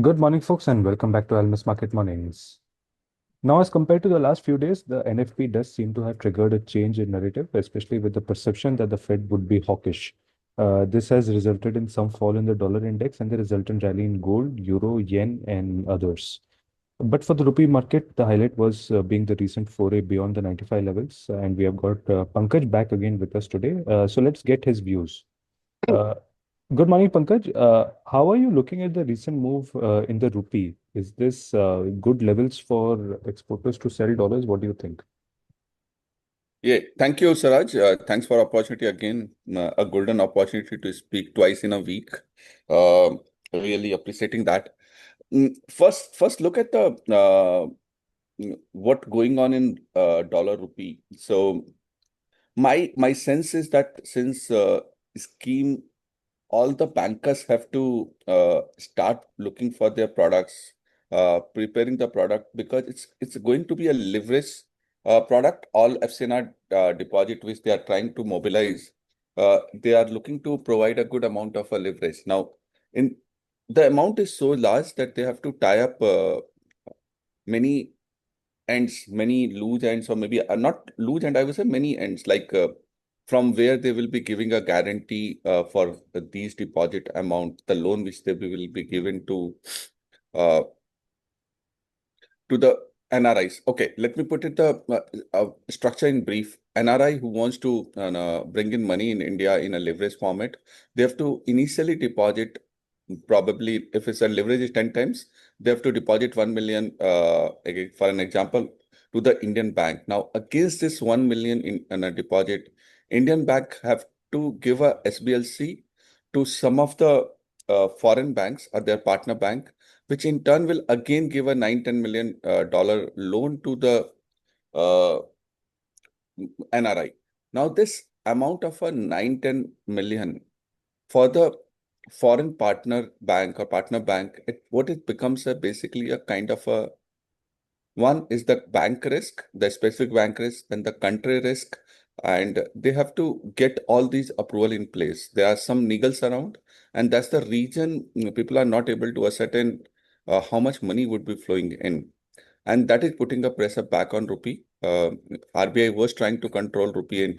Good morning, folks, and welcome back to Almus Market Mornings. Now, as compared to the last few days, the NFP does seem to have triggered a change in narrative, especially with the perception that the Fed would be hawkish. This has resulted in some fall in the dollar index and the resultant rally in gold, euro, yen, and others. But for the rupee market, the highlight was being the recent foray beyond the 95 levels, and we have got Pankaj back again with us today. So let's get his views. Uh, Good morning, Pankaj. How are you looking at the recent move in the rupee? Is this good levels for exporters to sell dollars? What do you think? Yeah, thank you, Swaraj. Thanks for opportunity again, a golden opportunity to speak twice in a week. Really appreciating that. First, look at the what going on in dollar rupee. So my sense is that since scheme, all the bankers have to start looking for their products, preparing the product because it's going to be a leverage product. All FCNR deposit which they are trying to mobilize, they are looking to provide a good amount of a leverage. Now, in the amount is so large that they have to tie up many ends, many loose ends, or maybe not loose end, I would say many ends, like from where they will be giving a guarantee for these deposit amount, the loan which they will be given uh, to the NRIs. Okay, let me put it the structure in brief. NRI who wants to bring in money in India in a leverage format, they have to initially deposit, probably if it's a leverage is 10 times, they have to deposit 1 million, again, for an example, to the Indian bank. Now, against this 1 million in a deposit, Indian bank have to give a SBLC to some of the foreign banks or their partner bank, which in turn will again give a 9-10 million dollar loan to the uh, NRI. Now, this amount of a 9-10 million for the foreign partner bank or partner bank, what it becomes basically a kind of a one is the bank risk, the specific bank risk, then the country risk, and they have to get all these approval in place. There are some niggles around, and that's the reason people are not able to ascertain how much money would be flowing in, and that is putting a pressure back on rupee. RBI was trying to control rupee in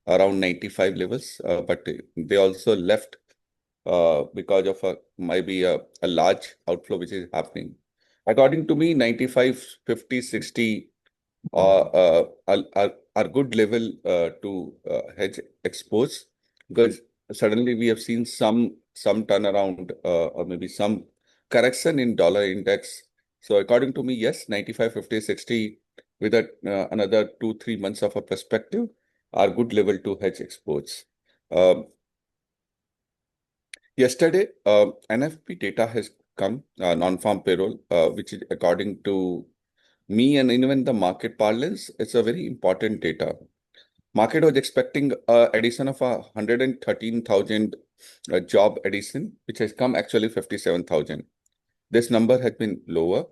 around 95 levels, but they also left because of maybe a large outflow which is happening. According to me, 95, 50, 60 are good level to hedge exports, because suddenly we have seen some turnaround or maybe some correction in dollar index. So according to me, yes, 95, 50, 60 with another 2-3 months of a perspective are good level to hedge exports. Um, Yesterday, NFP data has come, non-farm payroll, which is according to me and even the market parlance, it's a very important data. Market was expecting addition of 113,000 job addition, which has come actually 57,000. This number has been lower.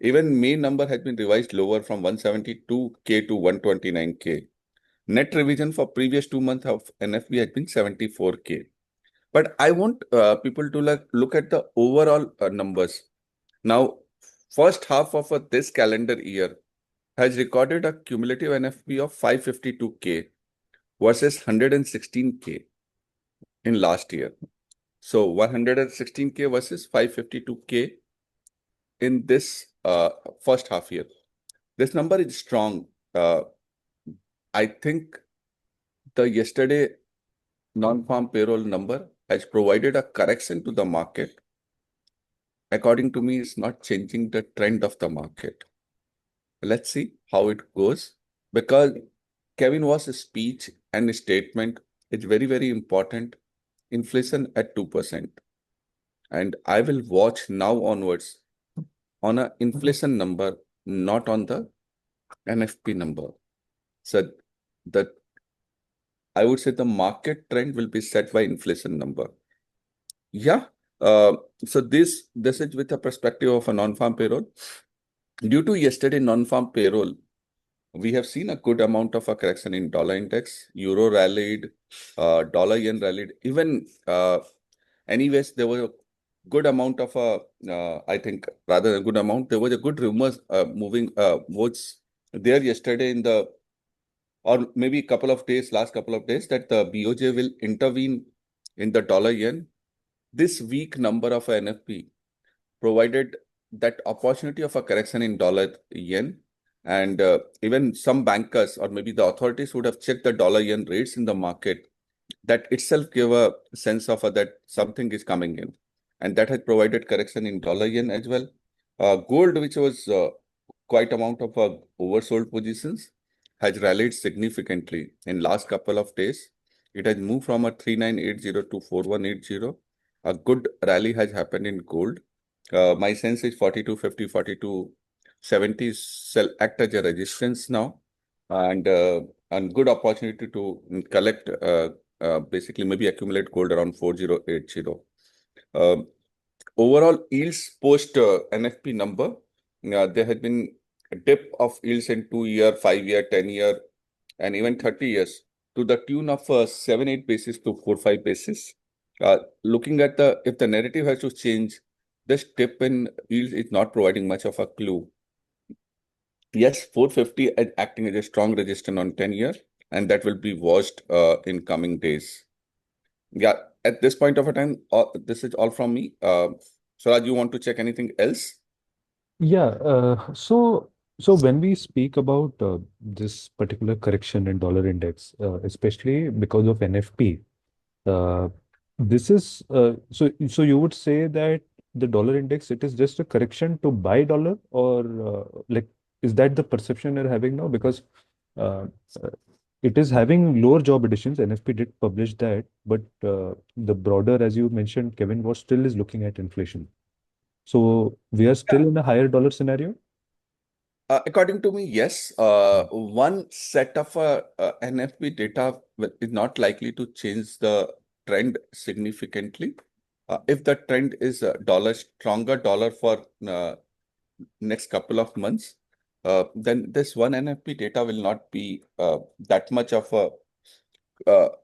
Even May number has been revised lower from 172K to 129K. Net revision for previous 2 months of NFP has been 74K. But I want people to look at the overall numbers. Now, first half of this calendar year has recorded a cumulative NFP of 552K versus 116K in last year. So 116K versus 552K in this first half year. This number is strong. I think the yesterday non-farm payroll number has provided a correction to the market. According to me, it's not changing the trend of the market. Let's see how it goes, because Kevin was speech and statement is very, very important. Inflation at 2%. And I will watch now onwards on an inflation number, not on the NFP number. So the I would say the market trend will be set by inflation number. Yeah. Uh, so this is with the perspective of a non-farm payroll. Due to yesterday non-farm payroll, we have seen a good amount of a correction in dollar index. Euro rallied, dollar yen rallied. Even anyways, there were good amount of I think rather a good amount. There was a good rumors moving votes there yesterday in the or maybe a couple of days, last couple of days, that the BOJ will intervene in the dollar yen. This weak number of NFP provided that opportunity of a correction in dollar yen. And even some bankers or maybe the authorities would have checked the dollar yen rates in the market. That itself gave a sense of that something is coming in. And that has provided correction in dollar yen as well. Gold, which was quite amount of oversold positions, has rallied significantly in last couple of days. It has moved from a 3980 to 4180. A good rally has happened in gold. My sense is 4250, 4270 sell act as a resistance now, and good opportunity to collect basically maybe accumulate gold around 4080. Um, Overall yields post NFP number, there has been a dip of yields in 2 year, 5 year, 10 year, and even 30 years to the tune of 7, 8 basis to 4, 5 basis. Looking at if the narrative has to change, this dip in yields is not providing much of a clue. Yes, 450 is acting as a strong resistance on 10 year, and that will be watched in coming days. Yeah, at this point of a time, this is all from me. Swaraj, you want to check anything else? Yeah, so when we speak about this particular correction in dollar index, especially because of NFP, uh, this is so you would say that the dollar index, it is just a correction to buy dollar, or like, is that the perception you're having now? Because uh, uh, it is having lower job additions. NFP did publish that, but the broader, as you mentioned, Kevin, was still is looking at inflation. So we are still in a higher dollar scenario. According to me, yes. One set of NFP data is not likely to change the trend significantly. If the trend is stronger dollar for next couple of months, then this one NFP data will not be that much of a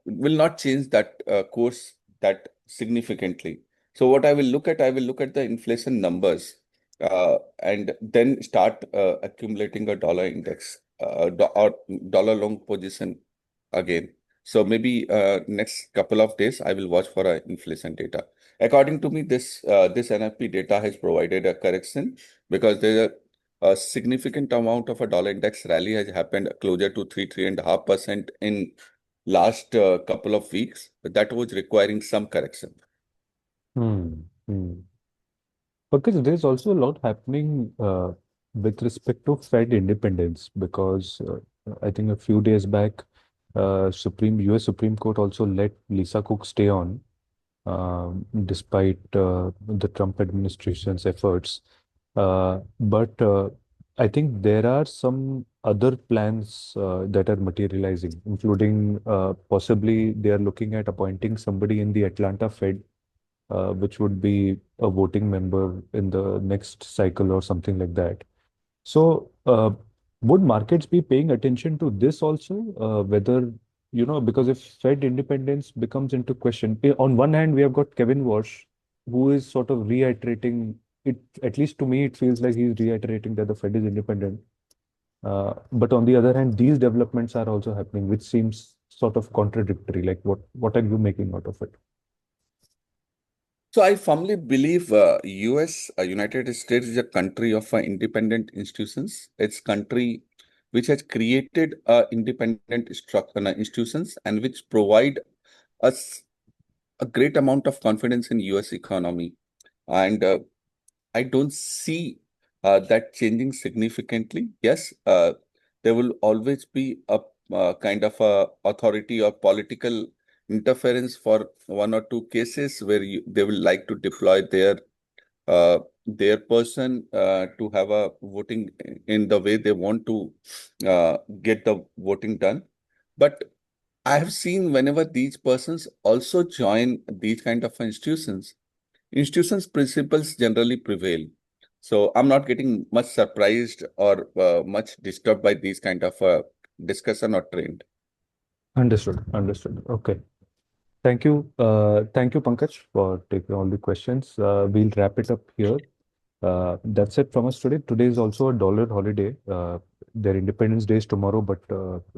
will not change that course that significantly. So what I will look at the inflation numbers and then start accumulating a dollar index or dollar long position again. So maybe next couple of days I will watch for inflation data. According to me, this NFP data has provided a correction because there a significant amount of a dollar index rally has happened closer to 3.5% in last couple of weeks. That was requiring some correction. Hmm. Hmm. Because there's also a lot happening with respect to Fed independence, because I think a few days back, US Supreme Court also let Lisa Cook stay on, despite the Trump administration's efforts. But I think there are some other plans that are materializing, including possibly they are looking at appointing somebody in the Atlanta Fed, which would be a voting member in the next cycle or something like that. So, would markets be paying attention to this also? Whether, because if Fed independence becomes into question, on one hand, we have got Kevin Walsh, who is sort of reiterating it, at least to me, it feels like he's reiterating that the Fed is independent. But on the other hand, these developments are also happening, which seems sort of contradictory. Like, what are you making out of it? So I firmly believe US, United States is a country of independent institutions. It's country which has created independent institutions and which provide us a great amount of confidence in US economy. And I don't see that changing significantly. Yes, there will always be a kind of a authority or political interference for one or two cases where they will like to deploy their person to have a voting in the way they want to get the voting done. But I have seen whenever these persons also join these kind of institutions principles generally prevail. So I'm not getting much surprised or much disturbed by these kind of discussion or trend. Understood. Understood. Okay. Thank you, Pankaj, for taking all the questions. We'll wrap it up here. That's it from us today. Today is also a dollar holiday. Their Independence Day is tomorrow, but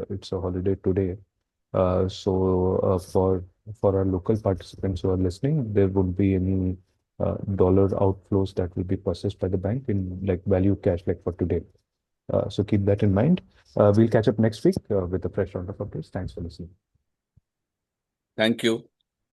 it's a holiday today. So for our local participants who are listening, there won't be any dollar outflows that will be processed by the bank in like value cash like for today. So keep that in mind. We'll catch up next week with a fresh round of updates. Thanks for listening. Thank you.